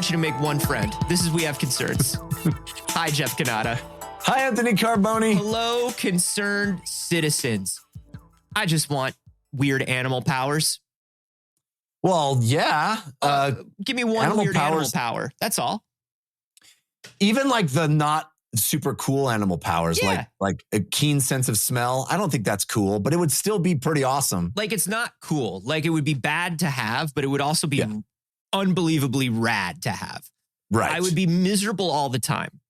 want you to make one friend. This is We Have Concerns. Hi, Jeff Canada. Hi, Anthony Carboni. Hello, concerned citizens. I just want weird animal powers. Well, yeah. Give me one weird animal power. That's all. Even like the not super cool animal powers, like a keen sense of smell. I don't think that's cool, but it would still be pretty awesome. Like, it's not cool. Like, it would be bad to have, but it would also be unbelievably rad to have. Right. I would be miserable all the time.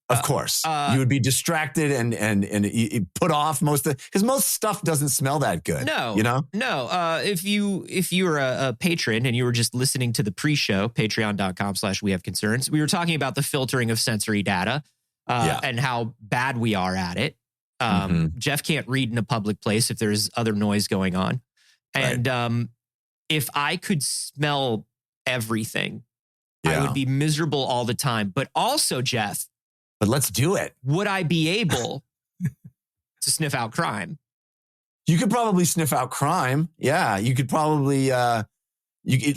Of course. You would be distracted and you put off because most stuff doesn't smell that good. No. You know? No. If you were a patron and you were just listening to the pre-show, patreon.com/we have concerns, we were talking about the filtering of sensory data and how bad we are at it. Jeff can't read in a public place if there's other noise going on. And if I could smell everything, I would be miserable all the time. But also, Jeff, but let's do it. Would I be able to sniff out crime? You could probably sniff out crime. Yeah, you could probably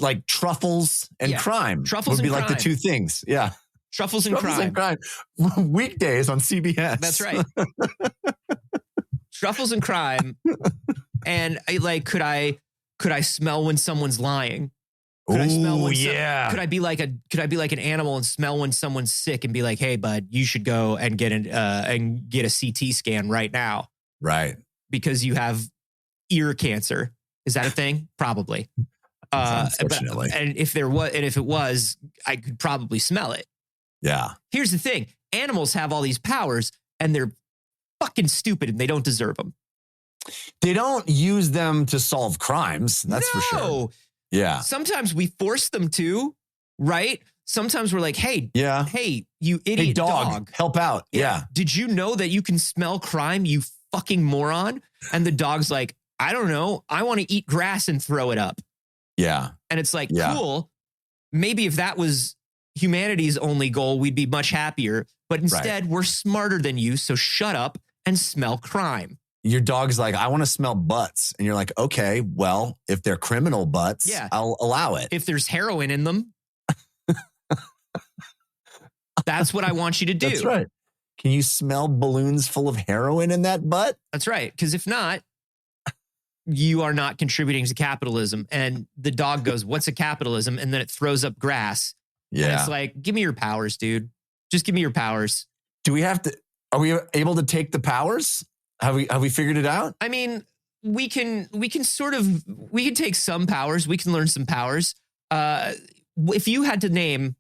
like truffles and crime. Truffles would be and like crime. the two things. Yeah. Truffles and crime. Weekdays on CBS. That's right. Truffles and crime. And could I smell when someone's lying? Could I smell when could I be like an animal and smell when someone's sick and be like, "Hey, bud, you should go and get a CT scan right now." Right. Because you have ear cancer. Is that a thing? Probably. Unfortunately. And if it was, I could probably smell it. Yeah. Here's the thing. Animals have all these powers and they're fucking stupid and they don't deserve them. They don't use them to solve crimes. That's for sure. Yeah. Sometimes we force them to, right? Sometimes we're like, hey, you idiot hey, dog, help out. Yeah. Did you know that you can smell crime, you fucking moron? And the dog's like, I don't know. I want to eat grass and throw it up. Yeah. And it's like, cool. Maybe if that was humanity's only goal, we'd be much happier. But instead, we're smarter than you. So shut up and smell crime. Your dog's like, I want to smell butts. And you're like, okay, well, if they're criminal butts, I'll allow it. If there's heroin in them, that's what I want you to do. That's right. Can you smell balloons full of heroin in that butt? That's right. Because if not, you are not contributing to capitalism. And the dog goes, what's a capitalism? And then it throws up grass. Yeah. And it's like, give me your powers, dude. Just give me your powers. Are we able to take the powers? Have we figured it out? I mean, we can take some powers. We can learn some powers. If you had to name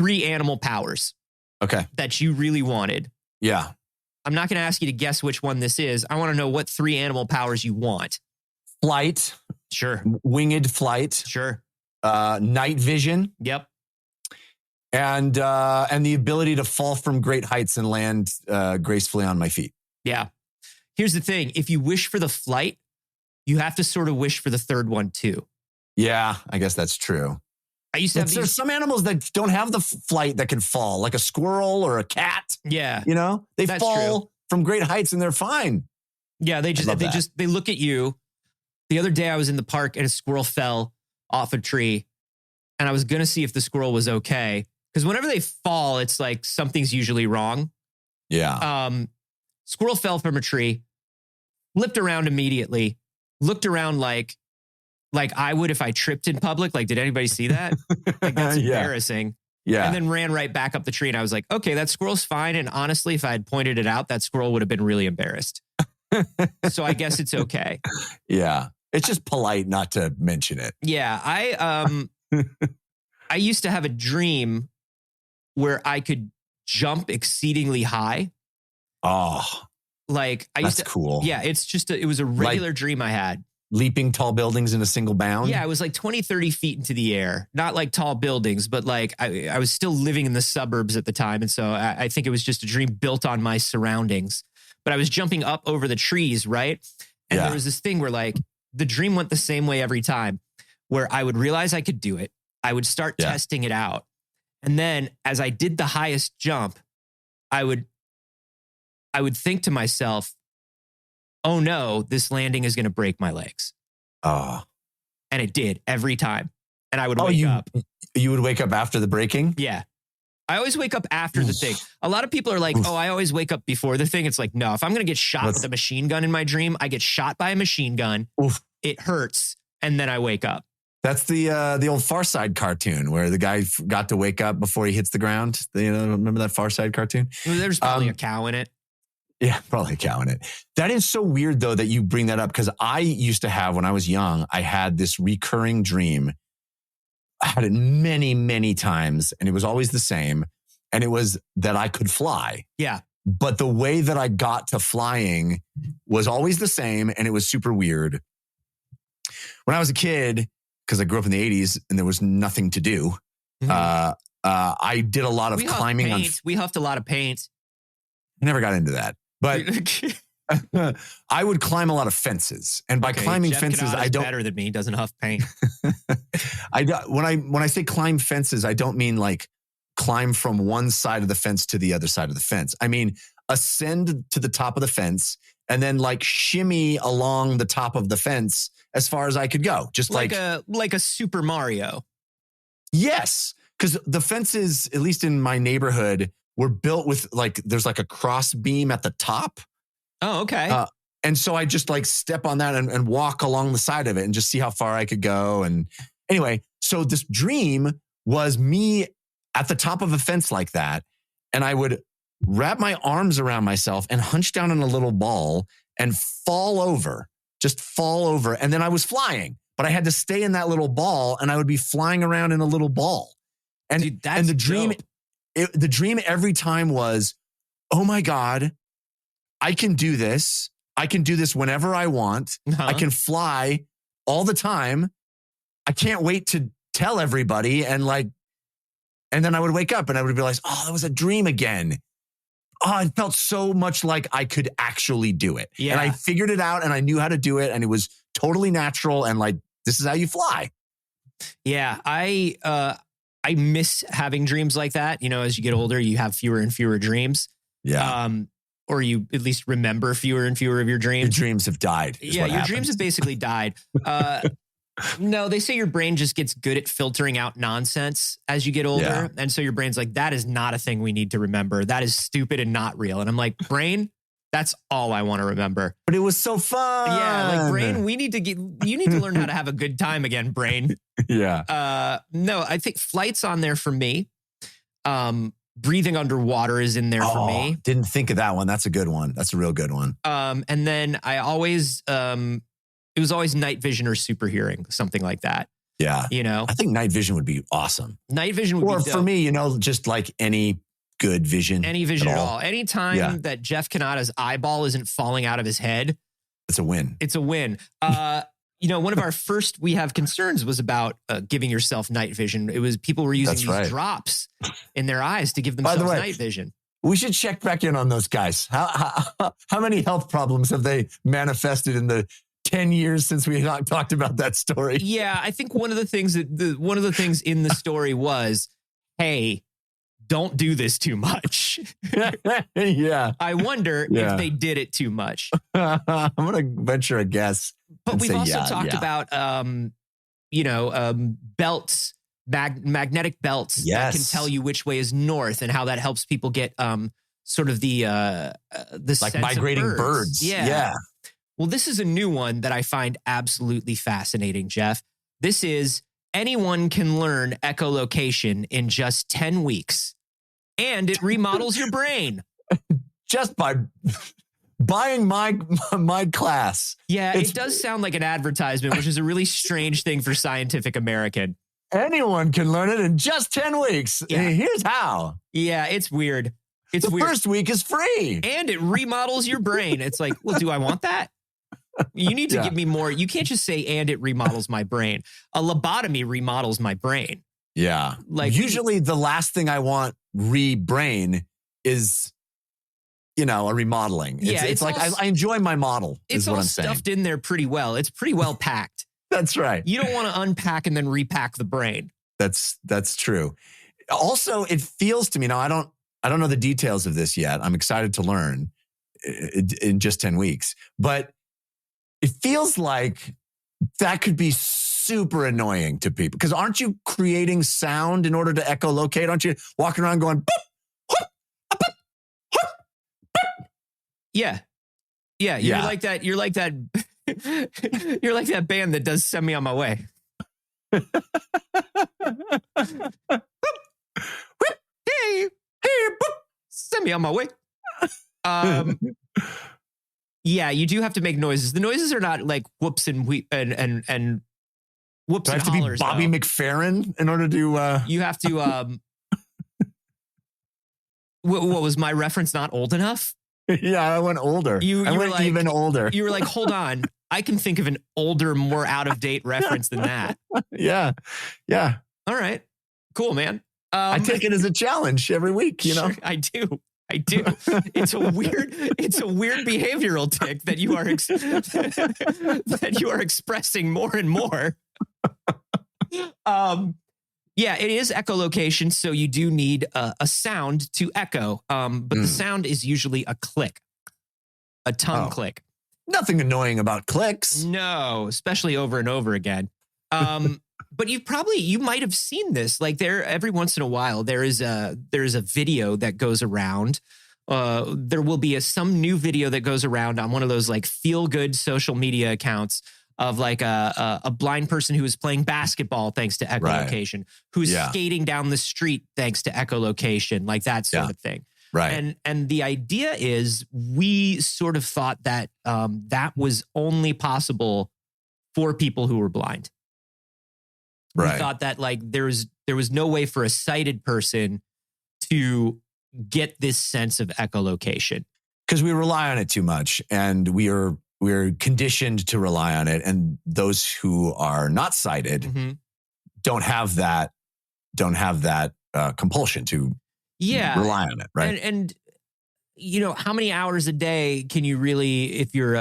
3 animal powers, that you really wanted, I'm not going to ask you to guess which one this is. I want to know what 3 animal powers you want. Flight, sure. Winged flight, sure. Night vision, yep. And the ability to fall from great heights and land gracefully on my feet. Yeah. Here's the thing. If you wish for the flight, you have to sort of wish for the third one too. Yeah, I guess that's true. There's some animals that don't have the flight that can fall, like a squirrel or a cat. Yeah. You know, they fall from great heights and they're fine. Yeah. They look at you. The other day I was in the park and a squirrel fell off a tree and I was going to see if the squirrel was okay. Because whenever they fall, it's like something's usually wrong. Yeah. Squirrel fell from a tree, flipped around immediately, looked around like I would if I tripped in public. Like, did anybody see that? Like, that's embarrassing. Yeah. And then ran right back up the tree. And I was like, okay, that squirrel's fine. And honestly, if I had pointed it out, that squirrel would have been really embarrassed. So I guess it's okay. Yeah. It's just polite not to mention it. Yeah. I used to have a dream where I could jump exceedingly high. Oh, that's cool. Yeah, it was a regular dream I had. Leaping tall buildings in a single bound? Yeah, I was like 20, 30 feet into the air. Not like tall buildings, but like I was still living in the suburbs at the time. And so I think it was just a dream built on my surroundings. But I was jumping up over the trees, right? And there was this thing where like the dream went the same way every time, where I would realize I could do it. I would start testing it out. And then as I did the highest jump, I would think to myself, oh no, this landing is going to break my legs. Oh. And it did every time. and I would wake up. You would wake up after the breaking? Yeah. I always wake up after the thing. A lot of people are like, I always wake up before the thing. It's like, no, if I'm going to get shot with a machine gun in my dream, I get shot by a machine gun. Oof. It hurts. And then I wake up. That's the old Far Side cartoon where the guy got to wake up before he hits the ground. Remember that Far Side cartoon? There's probably a cow in it. Yeah, probably a cow in it. That is so weird, though, that you bring that up, because I used to have, when I was young, I had this recurring dream. I had it many, many times, and it was always the same. And it was that I could fly. Yeah. But the way that I got to flying was always the same, and it was super weird. When I was a kid, because I grew up in the 80s and there was nothing to do, I did a lot of climbing. We huffed a lot of paint. I never got into that. But I would climb a lot of fences, and by climbing Jeff fences, I don't. Better than me. He doesn't huff paint. When I say climb fences, I don't mean like climb from one side of the fence to the other side of the fence. I mean ascend to the top of the fence and then like shimmy along the top of the fence as far as I could go, just like a Super Mario. Yes, because the fences, at least in my neighborhood, were built with like, there's like a cross beam at the top. Oh, okay. And so I just like step on that and walk along the side of it and just see how far I could go. And anyway, so this dream was me at the top of a fence like that. And I would wrap my arms around myself and hunch down in a little ball and just fall over. And then I was flying, but I had to stay in that little ball, and I would be flying around in a little ball. And, dude, that's the dream, dope. The dream every time was, oh my God, I can do this. I can do this whenever I want. I can fly all the time. I can't wait to tell everybody. And then I would wake up and I would realize, that was a dream again. It felt so much like I could actually do it. Yeah. And I figured it out and I knew how to do it. And it was totally natural. And like, this is how you fly. Yeah. I miss having dreams like that. You know, as you get older, you have fewer and fewer dreams. Yeah. Or you at least remember fewer and fewer of your dreams. Your dreams have died. Yeah, your dreams have basically died. No, they say your brain just gets good at filtering out nonsense as you get older. Yeah. And so your brain's like, that is not a thing we need to remember. That is stupid and not real. And I'm like, brain, that's all I want to remember. But it was so fun. Yeah, like brain, you need to learn how to have a good time again, brain. Yeah. No, I think flight's on there for me. Breathing underwater is in there for me. Didn't think of that one. That's a good one. That's a real good one. And then I always, it was always night vision or super hearing, something like that. Yeah. You know, I think night vision would be awesome. Night vision would be dope. Or for me, just like any good vision. Any vision at all. Anytime that Jeff Kanata's eyeball isn't falling out of his head. It's a win. It's a win. One of our first We Have Concerns was about giving yourself night vision. It was people were using these drops in their eyes to give themselves night vision. We should check back in on those guys. How many health problems have they manifested in the 10 years since we talked about that story? Yeah, I think one of the things in the story was, hey, don't do this too much. Yeah. I wonder if they did it too much. I'm going to venture a guess. But we've also talked about, belts, magnetic belts that can tell you which way is north and how that helps people get sort of the like sense migrating of birds. Yeah. Well, this is a new one that I find absolutely fascinating, Jeff. This is anyone can learn echolocation in just 10 weeks, and it remodels your brain. Just by buying my class. Yeah, it does sound like an advertisement, which is a really strange thing for Scientific American. Anyone can learn it in just 10 weeks. Yeah. Here's how. Yeah, it's weird. The first week is free. And it remodels your brain. It's like, well, do I want that? You need to give me more. You can't just say, and it remodels my brain. A lobotomy remodels my brain. Yeah. Like usually the last thing I want re-brain is, a remodeling. It's like, I enjoy my model is what I'm saying. It's all stuffed in there pretty well. It's pretty well packed. That's right. You don't want to unpack and then repack the brain. That's true. Also, it feels to me, now I don't know the details of this yet. I'm excited to learn in just 10 weeks, but it feels like that could be super annoying to people because aren't you creating sound in order to echolocate? Aren't you walking around going, boop, whoop, boop, whoop, boop? Yeah. Yeah. You're like that. You're like that. You're like that band that does Send Me On My Way. Hey, hey, boop, send me on my way. Yeah, you do have to make noises. The noises are not like whoops and whoops Do I and have to hollers. be Bobby though. McFerrin in order to? You have to. What was my reference? Not old enough? Yeah, I went older. I went like, even older. You were like, hold on, I can think of an older, more out of date reference than that. Yeah. All right, cool, man. I take it as a challenge every week. You know, sure, I do. It's a weird behavioral tick that you are that you are expressing more and more. Yeah, it is echolocation, so you do need a sound to echo. But the sound is usually a click, a tongue click. Nothing annoying about clicks. No, especially over and over again. But you might have seen this. Like every once in a while, there is a video that goes around. There will be some new video that goes around on one of those like feel good social media accounts of like a blind person who is playing basketball thanks to echolocation, who's skating down the street thanks to echolocation, like that sort of thing. Right. And the idea is we sort of thought that that was only possible for people who were blind. Right. We thought that like there was no way for a sighted person to get this sense of echolocation. Because we rely on it too much, and we're conditioned to rely on it. And those who are not sighted don't have that compulsion to rely on it, right? And you know, how many hours a day can you really, if you're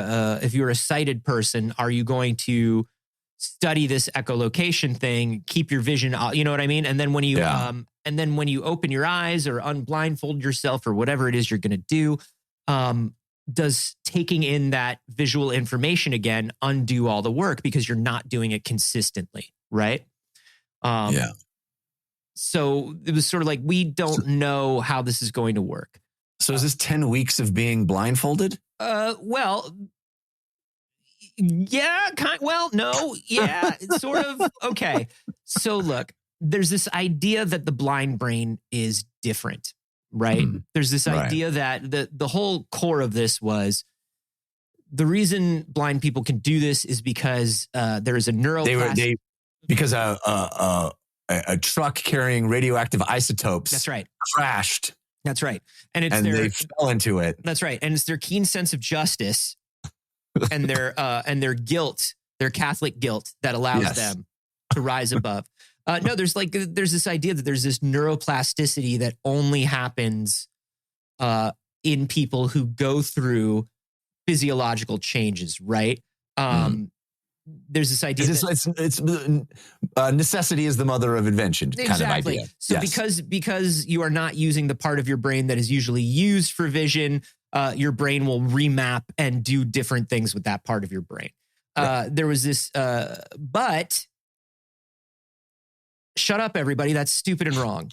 a sighted person, are you going to study this echolocation thing, keep your vision, you know what I mean? And then when you open your eyes or unblindfold yourself or whatever it is you're going to do, does taking in that visual information again undo all the work because you're not doing it consistently, right? So it was sort of like, we don't know how this is going to work. So is this 10 weeks of being blindfolded? Well, yeah, no, yeah, sort of. Okay. So look, there's this idea that the blind brain is different, right? There's this idea that the whole core of this was the reason blind people can do this is because there is a because a truck carrying radioactive isotopes crashed. That's right. And they fell into it. That's right. And it's their keen sense of justice and their guilt, their Catholic guilt that allows them to rise above. No, there's this idea that there's this neuroplasticity that only happens in people who go through physiological changes, right? There's this idea it's necessity is the mother of invention kind of idea. So because you are not using the part of your brain that is usually used for vision, your brain will remap and do different things with that part of your brain. There was this, but shut up, everybody. That's stupid and wrong.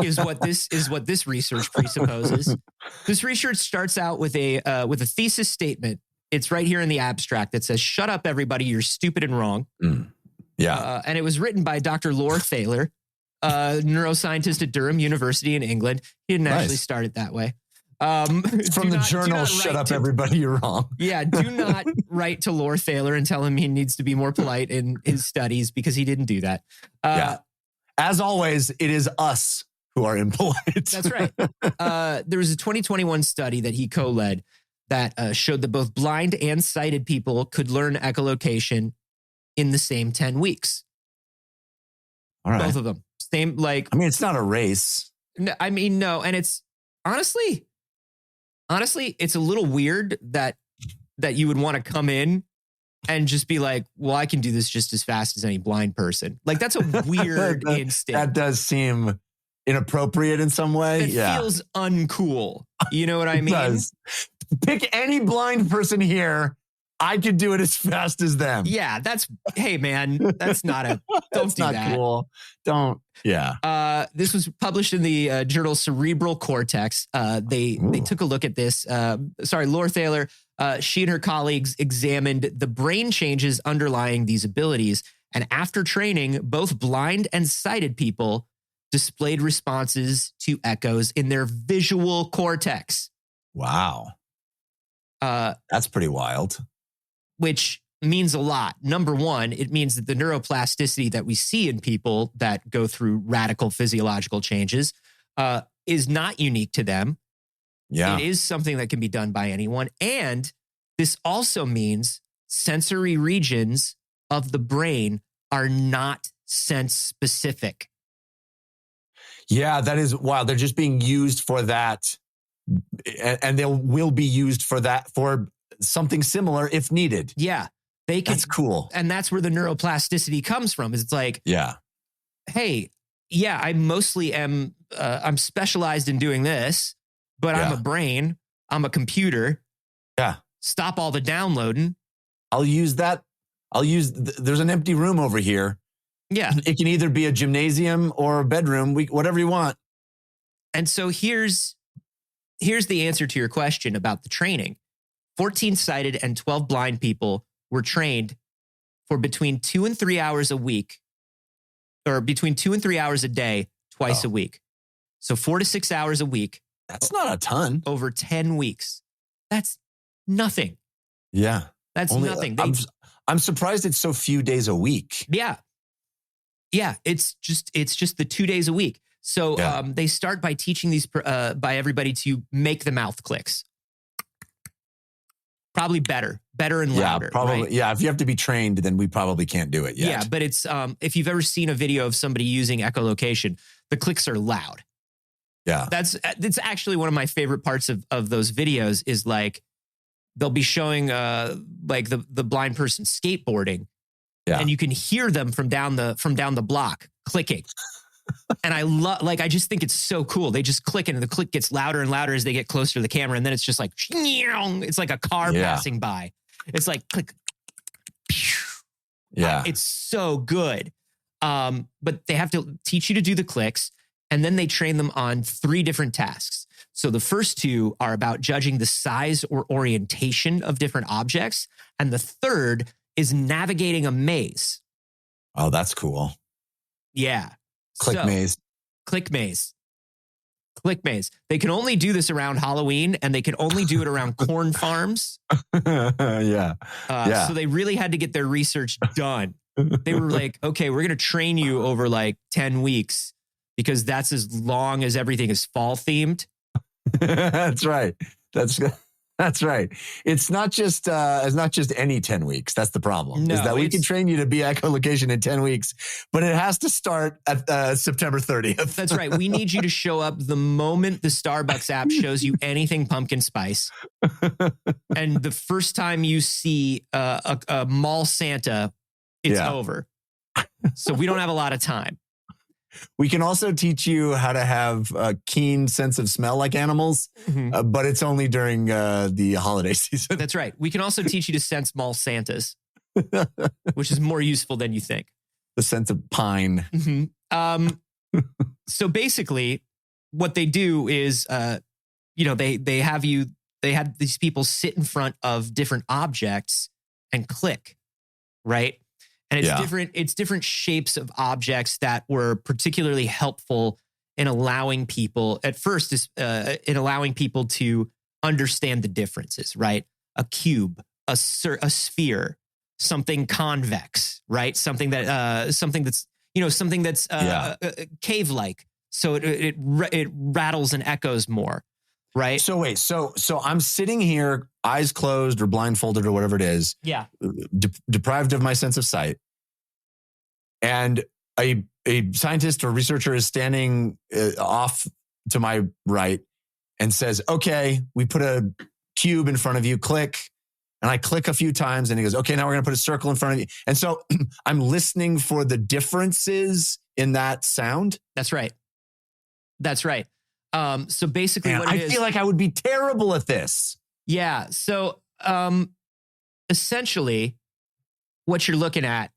is what this research presupposes. This research starts out with a thesis statement. It's right here in the abstract that says, shut up, everybody. You're stupid and wrong. And it was written by Dr. Lore Thaler, neuroscientist at Durham University in England. He didn't actually start it that way. From the journal, shut up, everybody. You're wrong. Yeah. Do not write to Lore Thaler and tell him he needs to be more polite in his studies because he didn't do that. As always, it is us who are impolite. That's right. There was a 2021 study that he co-led that showed that both blind and sighted people could learn echolocation in the same 10 weeks. All right. Both of them. Same, like... I mean, it's not a race. No, I mean, no. And it's... Honestly, it's a little weird that you would want to come in and just be like, well, I can do this just as fast as any blind person. Like, that's a weird instinct. That does seem inappropriate in some way. It feels uncool. You know what I mean? It does. Pick any blind person here I could do it as fast as them. Yeah, hey man, that's not don't That's do not that. cool. Don't. Yeah. This was published in the journal Cerebral Cortex. They took a look at this. Laura Thaler, she and her colleagues examined the brain changes underlying these abilities. And after training, both blind and sighted people displayed responses to echoes in their visual cortex. Wow. That's pretty wild. Which means a lot. Number one, it means that the neuroplasticity that we see in people that go through radical physiological changes is not unique to them. Yeah. It is something that can be done by anyone. And this also means sensory regions of the brain are not sense specific. Yeah, that is wild. They're just being used for that. And they will be used for that, for something similar if needed. Yeah. That's cool. And that's where the neuroplasticity comes from. Is it's like, yeah, hey, yeah, I mostly am, I'm specialized in doing this, but I'm a brain, I'm a computer. Yeah. Stop all the downloading. I'll use that. There's an empty room over here. Yeah. It can either be a gymnasium or a bedroom, whatever you want. And so here's the answer to your question about the training. 14 sighted and 12 blind people were trained for between 2 and 3 hours a week, or between 2 and 3 hours a day, twice a week. So 4 to 6 hours a week. That's not a ton. Over 10 weeks. That's nothing. Yeah. That's nothing. I'm surprised it's so few days a week. Yeah. Yeah. It's just the 2 days a week. So they start by teaching by everybody to make the mouth clicks. Probably better and louder. Yeah, probably. Right? Yeah, if you have to be trained, then we probably can't do it yet. Yeah, but it's if you've ever seen a video of somebody using echolocation, the clicks are loud. Yeah, it's actually one of my favorite parts of those videos. Is like they'll be showing like the blind person skateboarding, and you can hear them from down the block clicking. And I just think it's so cool. They just click and the click gets louder and louder as they get closer to the camera. And then it's just like, it's like a car passing by. It's like click. Yeah. It's so good. But they have to teach you to do the clicks, and then they train them on 3 different tasks. So the first 2 are about judging the size or orientation of different objects. And the third is navigating a maze. Oh, that's cool. Yeah. Click maze. Click maze. Click maze. They can only do this around Halloween, and they can only do it around corn farms. Yeah. So they really had to get their research done. They were like, okay, we're going to train you over like 10 weeks because that's as long as everything is fall themed. That's right. That's right. It's not just any 10 weeks. That's the problem. No, is that we can train you to be echolocation in 10 weeks, but it has to start at September 30th. That's right. We need you to show up the moment the Starbucks app shows you anything pumpkin spice. And the first time you see a mall Santa, it's over. So we don't have a lot of time. We can also teach you how to have a keen sense of smell like animals, but it's only during the holiday season. That's right. We can also teach you to sense mall Santas, which is more useful than you think. The sense of pine. So basically, what they do is, they have these people sit in front of different objects and click, right? And it's different shapes of objects that were particularly helpful in allowing people to understand the differences, right? A cube, a sphere, something convex, right? Something that's cave-like, so it rattles and echoes more, right? So wait, so I'm sitting here, eyes closed or blindfolded or whatever it is. Yeah. Deprived of my sense of sight. And a scientist or researcher is standing off to my right and says, okay, we put a cube in front of you, click. And I click a few times and he goes, okay, now we're going to put a circle in front of you. And so I'm listening for the differences in that sound. That's right. So basically, Man, I feel like I would be terrible at this. Yeah. So essentially what you're looking at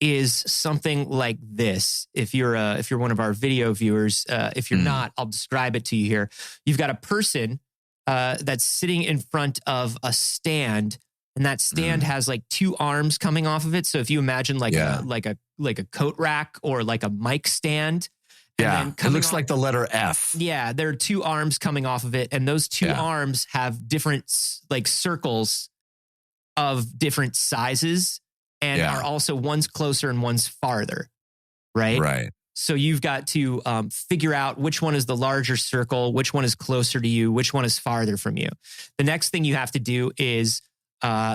is something like this. If you're one of our video viewers, if you're not, I'll describe it to you here. You've got a person that's sitting in front of a stand, and that stand has like two arms coming off of it. So if you imagine like a coat rack or like a mic stand. Yeah, it looks like the letter F. Yeah, there are two arms coming off of it, and those two arms have different like circles of different sizes, and are also one's closer and one's farther, right? Right. So you've got to figure out which one is the larger circle, which one is closer to you, which one is farther from you. The next thing you have to do is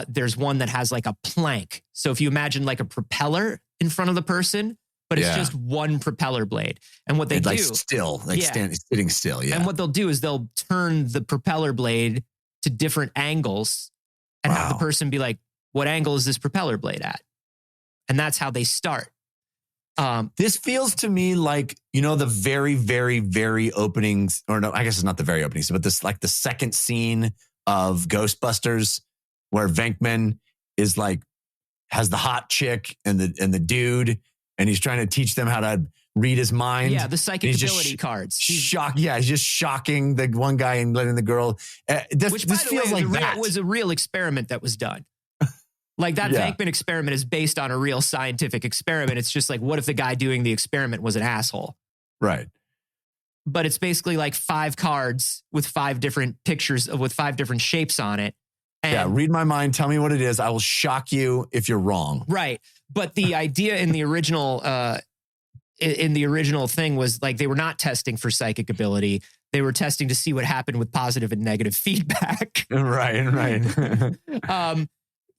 there's one that has like a plank. So if you imagine like a propeller in front of the person, but it's just one propeller blade. And what they do, sitting still. Yeah. And what they'll do is they'll turn the propeller blade to different angles and have the person be like, what angle is this propeller blade at? And that's how they start. This feels to me like, the very, very, very openings, or no, I guess it's not the very openings, but this like the second scene of Ghostbusters where Venkman is like, has the hot chick and the dude, and he's trying to teach them how to read his mind. Yeah, the psychic ability cards. He's just shocking the one guy and letting the girl. Which, by the way, was a real experiment that was done. Like that Venkman experiment is based on a real scientific experiment. It's just like, what if the guy doing the experiment was an asshole? Right. But it's basically like 5 cards with 5 different pictures with 5 different shapes on it. And read my mind. Tell me what it is. I will shock you if you're wrong. Right. But the idea in the original thing was like they were not testing for psychic ability. They were testing to see what happened with positive and negative feedback. Right.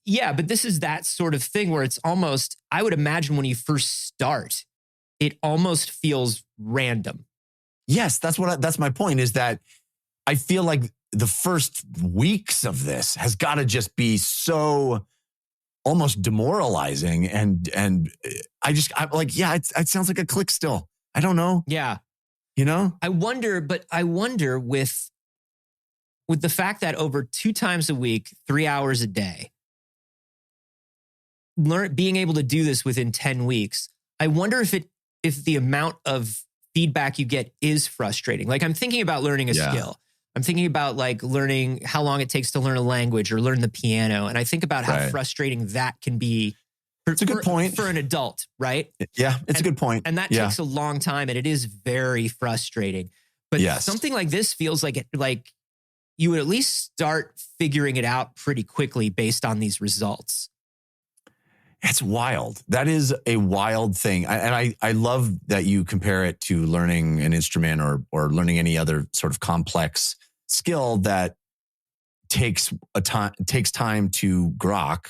Yeah, but this is that sort of thing where it's almost, I would imagine when you first start, it almost feels random. Yes, that's my point, is that I feel like the first weeks of this has got to just be so almost demoralizing. And I'm like, it sounds like a click still. I don't know. Yeah. I wonder with the fact that over 2 times a week, 3 hours a day, being able to do this within 10 weeks, I wonder if the amount of feedback you get is frustrating. Like I'm thinking about learning a skill. I'm thinking about like learning how long it takes to learn a language or learn the piano. And I think about how frustrating that can be. It's a good point for an adult, right? Yeah, it's a good point. And that takes a long time, and it is very frustrating. But something like this feels like you would at least start figuring it out pretty quickly based on these results. It's wild. That is a wild thing. I love that you compare it to learning an instrument or learning any other sort of complex skill that takes time to grok.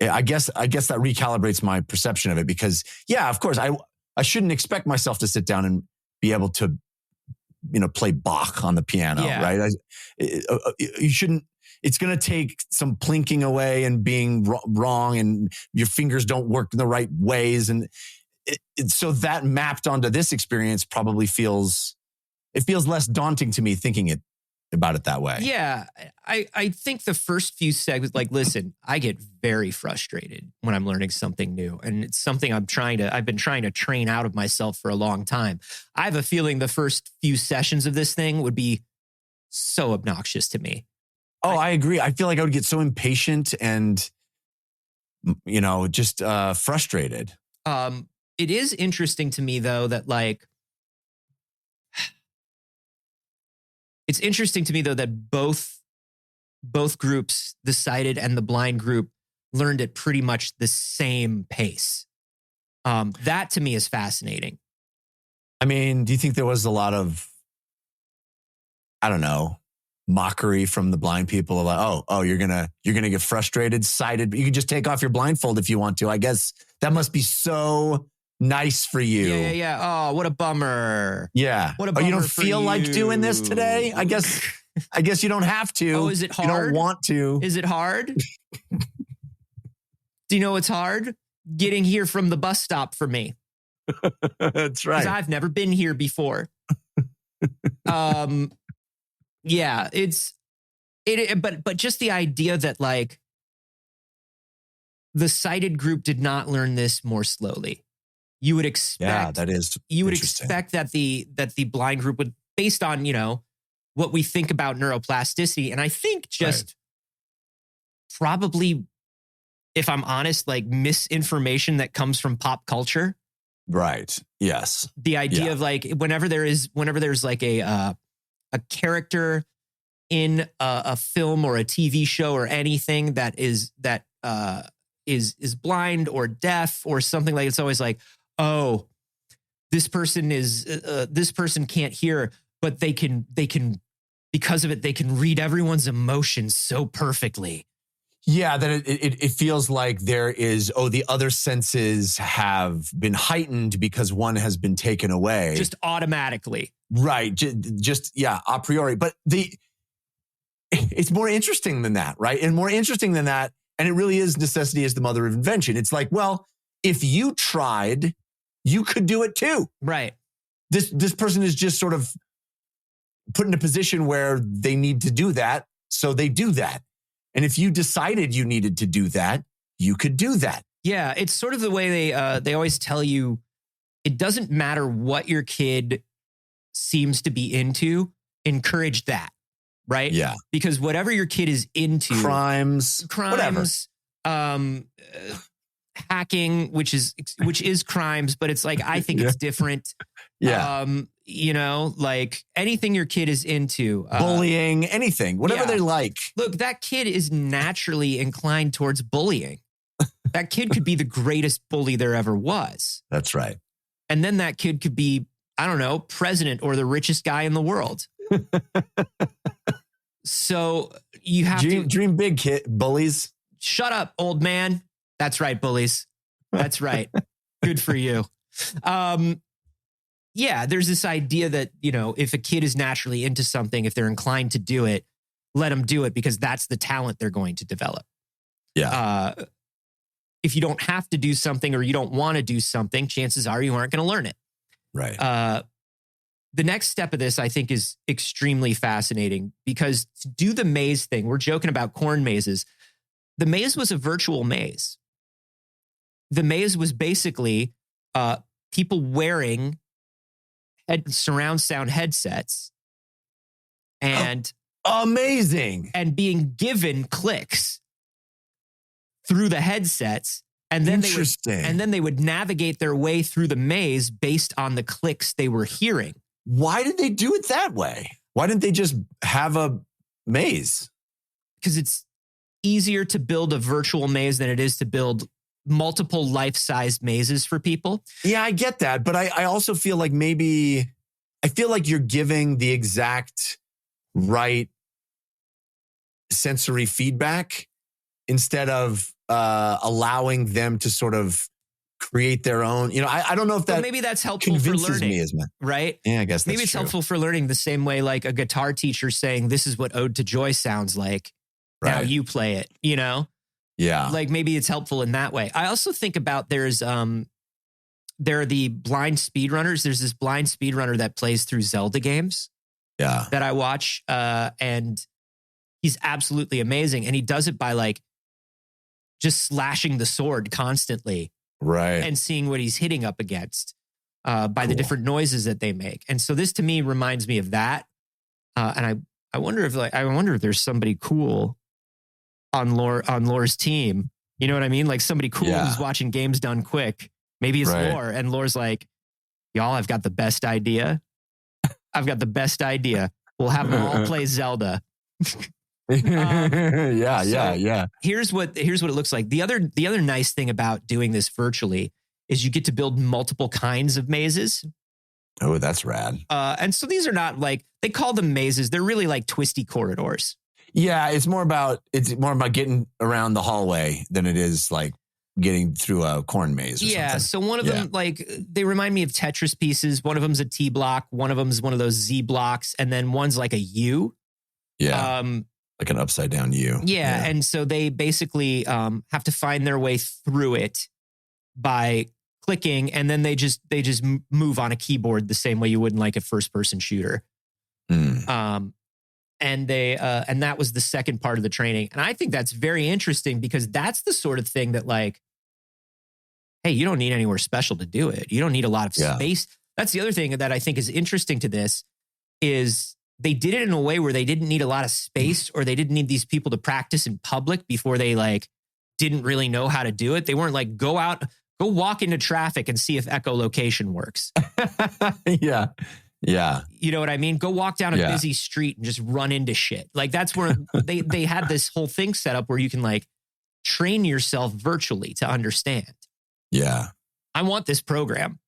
I guess that recalibrates my perception of it, because of course I shouldn't expect myself to sit down and be able to play Bach on the piano, right? You shouldn't. It's going to take some plinking away and being wrong, and your fingers don't work in the right ways. And so that mapped onto this experience probably feels less daunting to me thinking about it that way. Yeah. I think the first few segments, like, listen, I get very frustrated when I'm learning something new, and it's something I've been trying to train out of myself for a long time. I have a feeling the first few sessions of this thing would be so obnoxious to me. Oh, I agree. I feel like I would get so impatient and, just frustrated. It is interesting to me, though, that it's interesting to me, though, that both groups, the sighted and the blind group, learned at pretty much the same pace. That to me is fascinating. I mean, do you think there was a lot of, I don't know, mockery from the blind people? Like, oh, you're gonna get frustrated, sighted, but you can just take off your blindfold if you want to. I guess that must be so nice for you. Yeah. Oh, what a bummer. Yeah. What a bummer. You don't feel like doing this today? I guess you don't have to. Oh, is it hard? You don't want to. Is it hard? Do you know what's hard? Getting here from the bus stop for me. That's right. Because I've never been here before. Yeah, But just the idea that like the sighted group did not learn this more slowly. You would expect that is you would interesting. expect that the blind group would, based on, what we think about neuroplasticity. And I think just probably, if I'm honest, like misinformation that comes from pop culture. Right. Yes. The idea of like, whenever there's like a character in a film or a TV show or anything that is blind or deaf or something, like, it's always like, oh, this person can't hear, but they can, because of it, they can read everyone's emotions so perfectly. Yeah, that it feels like there is, the other senses have been heightened because one has been taken away. Just automatically. Right. Just a priori. But it's more interesting than that, right? And more interesting than that, and it really is, necessity is the mother of invention. It's like, well, if you tried, you could do it too. Right. This person is just sort of put in a position where they need to do that, so they do that. And if you decided you needed to do that, you could do that. Yeah, it's sort of the way they always tell you, it doesn't matter what your kid seems to be into, encourage that, right? Yeah. Because whatever your kid is into, crimes, whatever. Hacking, which is crimes, but it's like, I think it's different. Yeah. Like anything your kid is into, bullying, anything, whatever they like. Look, that kid is naturally inclined towards bullying. That kid could be the greatest bully there ever was. That's right. And then that kid could be, I don't know, president or the richest guy in the world. So you have to dream big, kid. Bullies. Shut up, old man. That's right, bullies. That's right. Good for you. Yeah, there's this idea that, if a kid is naturally into something, if they're inclined to do it, let them do it, because that's the talent they're going to develop. Yeah. If you don't have to do something or you don't want to do something, chances are you aren't going to learn it. Right. The next step of this, I think, is extremely fascinating, because to do the maze thing, we're joking about corn mazes. The maze was a virtual maze. The maze was basically people wearing surround sound headsets and amazing, and being given clicks through the headsets, and then they would navigate their way through the maze based on the clicks they were hearing. Why did they do it that way? Why didn't they just have a maze? Because it's easier to build a virtual maze than it is to build multiple life-sized mazes for people. Yeah, I get that. But I also feel like you're giving the exact right sensory feedback instead of allowing them to sort of create their own. I don't know if that maybe that's helpful for convinces learning, me as much. right? Yeah, I guess that's maybe it's true. helpful for learning, the same way like a guitar teacher saying, this is what Ode to Joy sounds like. Right. Now you play it, Yeah. Like maybe it's helpful in that way. I also think about there are the blind speedrunners. There's this blind speedrunner that plays through Zelda games. Yeah. That I watch, and he's absolutely amazing. And he does it by like just slashing the sword constantly. Right. And seeing what he's hitting up against by the different noises that they make. And so this to me reminds me of that. And I wonder if there's somebody cool on Lore's team. You know what I mean? Like somebody cool who's watching games done quick. Maybe it's Lore, and Lore's like, y'all, I've got the best idea. We'll have them all play Zelda. Yeah. Here's what it looks like. The other nice thing about doing this virtually is you get to build multiple kinds of mazes. Oh, that's rad. And so these are not like, they call them mazes. They're really like twisty corridors. Yeah, it's more about getting around the hallway than it is like getting through a corn maze or something. So one of them, like, they remind me of Tetris pieces. One of them's a T block. One of them's one of those Z blocks. And then one's like a U. Yeah. Like an upside down U. Yeah. And so they basically have to find their way through it by clicking. And then they just move on a keyboard the same way you would in like a first person shooter. And And and that was the second part of the training. And I think that's very interesting because that's the sort of thing that like, hey, you don't need anywhere special to do it. You don't need a lot of space. That's the other thing that I think is interesting to this is they did it in a way where they didn't need a lot of space or they didn't need these people to practice in public before they like didn't really know how to do it. They weren't like, go walk into traffic and see if echolocation works. Yeah. Yeah. You know what I mean? Go walk down a busy street and just run into shit. Like that's where they had this whole thing set up where you can like train yourself virtually to understand. Yeah. I want this program.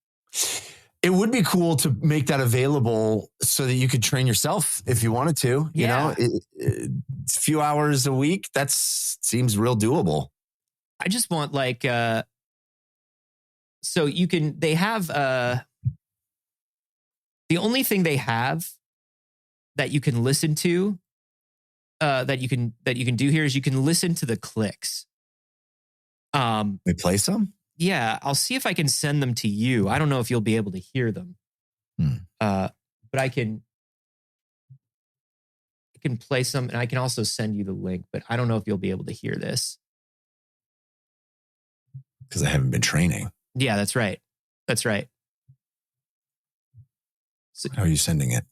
It would be cool to make that available so that you could train yourself if you wanted to. You know, a few hours a week, that seems real doable. I just want like, so they have, the only thing they have that you can listen to, that you can do here is you can listen to the clicks. They play some? Yeah, I'll see if I can send them to you. I don't know if you'll be able to hear them. But I can play some and I can also send you the link, but I don't know if you'll be able to hear this. Because I haven't been training. Yeah, that's right. That's right. So, how are you sending it?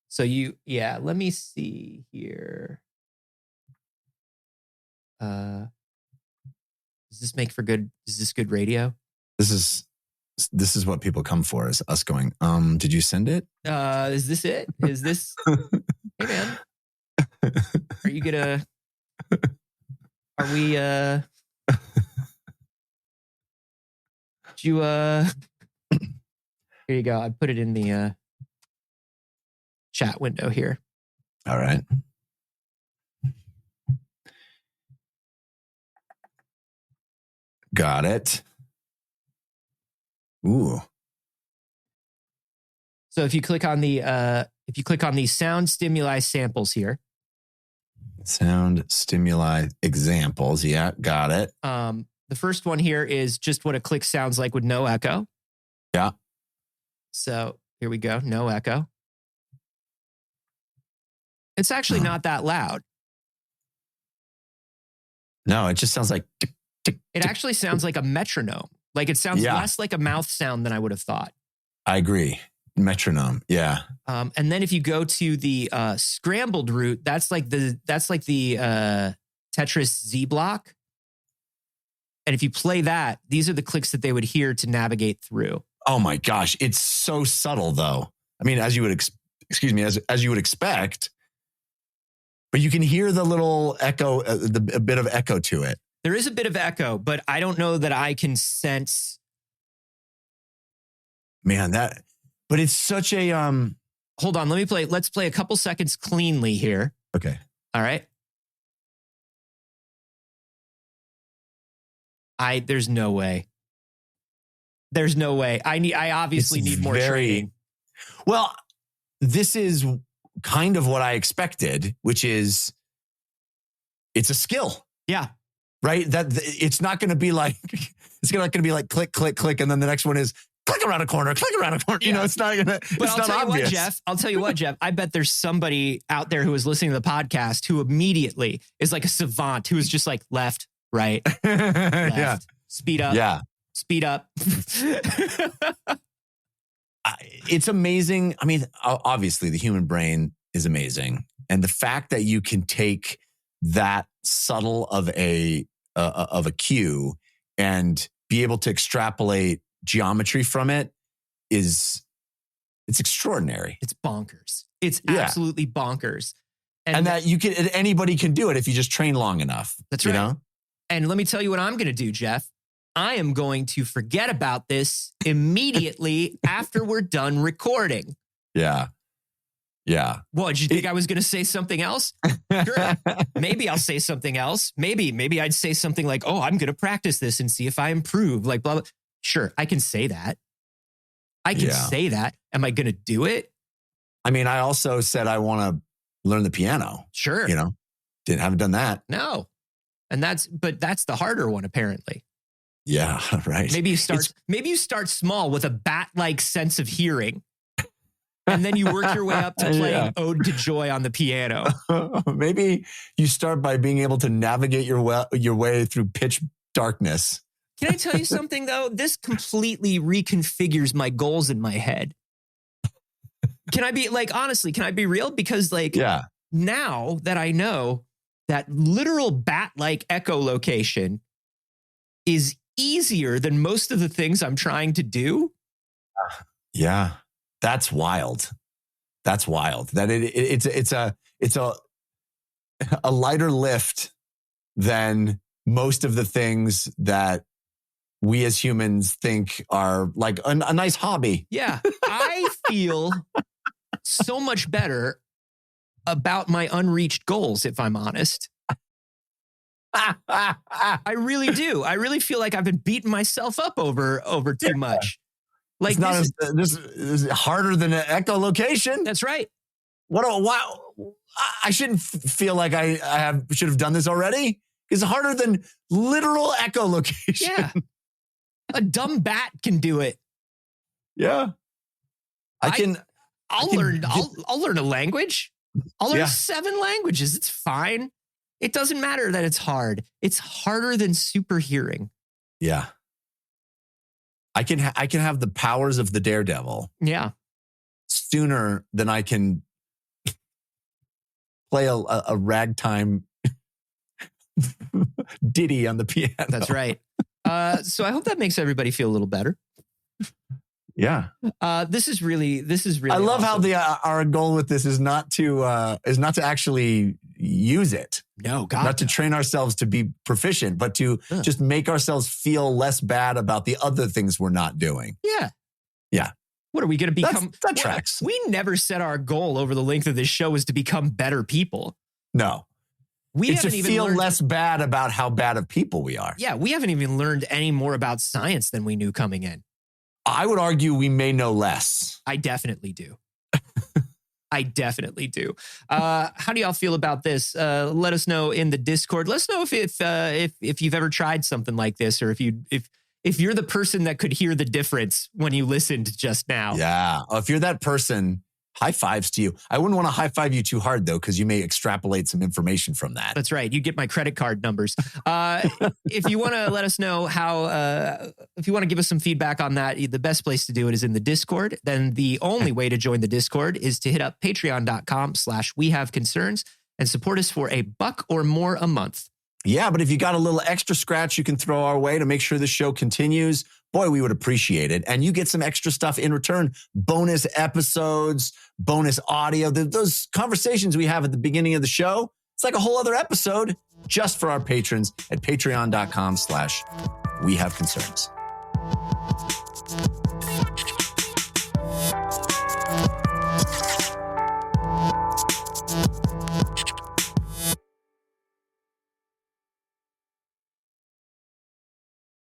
So let me see here. Does this good radio? This is what people come for, is us going, did you send it? Is this it? Is this, hey man, here you go. I put it in the chat window here. All right. Got it. Ooh. So if you click on the sound stimuli samples here. Sound stimuli examples. Yeah, got it. The first one here is just what a click sounds like with no echo. Yeah. So here we go. No echo. It's actually not that loud. No, it just sounds like tick, tick, it tick, actually sounds like a metronome. Like it sounds less like a mouth sound than I would have thought. I agree. Metronome. Yeah. And then if you go to the scrambled route, that's like the Tetris Z block. And if you play that, these are the clicks that they would hear to navigate through. Oh my gosh. It's so subtle though. I mean, as you would, as you would expect, but you can hear the little echo, a bit of echo to it. There is a bit of echo, but I don't know that I can sense. Man, but it's such a, hold on, let's play a couple seconds cleanly here. Okay. All right. There's no way. There's no way. I obviously need more training. Well, this is kind of what I expected, which is it's a skill. Yeah. Right. That it's not going to be like, it's not going to be like click, click, click. And then the next one is click around a corner, click around a corner. Yeah. You know, it's not going to, but I'll tell you what, Jeff, I bet there's somebody out there who is listening to the podcast who immediately is like a savant who is just like left, right, left, yeah, speed up. Yeah. Speed up. It's amazing. I mean, obviously the human brain is amazing. And the fact that you can take that subtle of a cue and be able to extrapolate geometry from it it's extraordinary. It's bonkers. It's absolutely bonkers. And that anybody can do it if you just train long enough. That's right. You know? And let me tell you what I'm going to do, Jeff. I am going to forget about this immediately after we're done recording. Yeah. Yeah. What, did you think I was going to say something else? Sure. Maybe I'll say something else. Maybe I'd say something like, oh, I'm going to practice this and see if I improve. Like, blah, blah. Sure, I can say that. Say that. Am I going to do it? I mean, I also said I want to learn the piano. Sure. You know, haven't done that. No. And that's the harder one, apparently. Yeah, right. Maybe you start small with a bat-like sense of hearing. And then you work your way up to playing Yeah. Ode to Joy on the piano. Maybe you start by being able to navigate your way through pitch darkness. Can I tell you something, though? This completely reconfigures my goals in my head. Can I be honestly, can I be real? Because Yeah. now that I know that literal bat-like echolocation is easier than most of the things I'm trying to do. Yeah. That's wild. That's wild. That it's a lighter lift than most of the things that we as humans think are like a nice hobby. Yeah. I feel so much better about my unreached goals, if I'm honest. I really do. I really feel like I've been beating myself up over too much. Like this is harder than an echolocation. That's right. Wow. I shouldn't feel like I should have done this already. It's harder than literal echolocation. Yeah. A dumb bat can do it. Yeah. I'll learn a language. I'll learn 7 languages. It's fine. It doesn't matter that it's hard. It's harder than super hearing. Yeah. I can have the powers of the daredevil. Yeah. Sooner than I can play a ragtime ditty on the piano. That's right. So I hope that makes everybody feel a little better. Yeah. This is really. I love awesome. how our goal with this is not to actually use it. No, God, not to train ourselves to be proficient, but to just make ourselves feel less bad about the other things we're not doing. Yeah. Yeah. What are we going to become? That tracks. We never said our goal over the length of this show was to become better people. No. It's to feel less bad about how bad of people we are. Yeah, we haven't even learned any more about science than we knew coming in. I would argue we may know less. I definitely do. I definitely do. How do y'all feel about this? Let us know in the Discord. Let us know if you've ever tried something like this, or if you're the person that could hear the difference when you listened just now. Yeah. If you're that person, high fives to you. I wouldn't want to high five you too hard, though, because you may extrapolate some information from that. That's right. You get my credit card numbers. If you want to let us know if you want to give us some feedback on that, the best place to do it is in the Discord. Then the only way to join the Discord is to hit up patreon.com/wehaveconcerns and support us for $1 or more a month. Yeah, but if you got a little extra scratch you can throw our way to make sure the show continues, boy, we would appreciate it. And you get some extra stuff in return. Bonus episodes, bonus audio. Those conversations we have at the beginning of the show, it's like a whole other episode just for our patrons at patreon.com/wehaveconcerns.